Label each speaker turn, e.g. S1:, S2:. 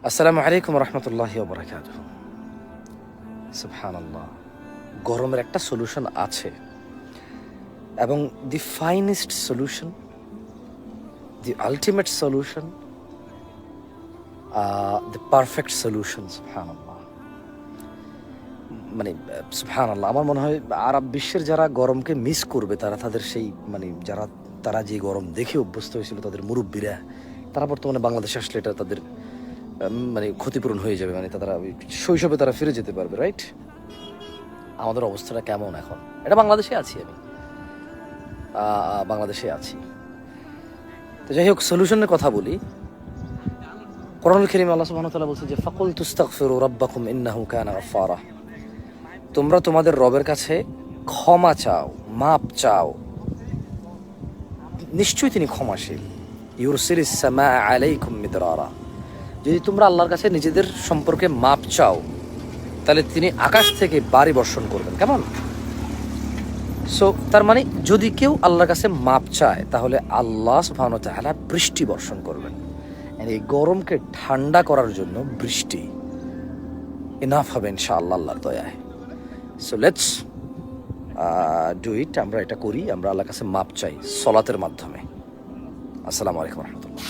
S1: আসসালামু আলাইকুম রহমতুল্লাহি ওয়া বারাকাতুহু। সুবহানাল্লাহ, গরমের একটা সলিউশন আছে এবং দি finest solution, the ultimate solution, the perfect solution. সুবহানাল্লাহ, মানে সুবহানাল্লাহ, আমার মনে হয় আরব বিশ্বের যারা গরমকে মিস করবে তারা তাদের সেই তারা যে গরম দেখে অভ্যস্ত হয়েছিল, তাদের মুরব্বীরা, তারা বর্তমানে বাংলাদেশে আসলে এটা তাদের ক্ষতিপূরণ হয়ে যাবে। তারা শৈশবে তারা ফিরে যেতে পারবে, রাইট? আমাদের অবস্থাটা কেমন এখন? এটা বাংলাদেশে আছি আমি, বাংলাদেশে আছি। তো যাই হোক, সলিউশনের কথা বলি। কোরআনুল কারীমে আল্লাহ সুবহানাহু ওয়া তাআলা বলছে যে ফাকুল তুস্তাগফিরু রাব্বাকুম ইন্নাহু কানা গাফফারা। তোমরা তোমাদের রবের কাছে ক্ষমা চাও, মাপ চাও, নিশ্চয়ই তিনি ক্ষমাশীল। ইউরসিলিস সামা আলাইকুম মিদরারা। যদি তোমরা আল্লাহর কাছে নিজেদের সম্পর্কে মাপ চাও, তাহলে তিনি আকাশ থেকে বাড়ি বর্ষণ করবেন। কেমন? সো তার মানে যদি কেউ আল্লাহর কাছে মাপ চায়, তাহলে আল্লাহ সুবহানাহু ওয়া তাআলা বৃষ্টি বর্ষণ করবেন। এই গরমকে ঠান্ডা করার জন্য বৃষ্টি ইনাফ হবে ইনশাআল্লাহ আল্লাহর দয়ায়। So let's do it. আমরা এটা করি, আমরা আল্লাহর কাছে মাপ চাই সলাতের মাধ্যমে। আসসালামু আলাইকুম রহমতুল্লাহ।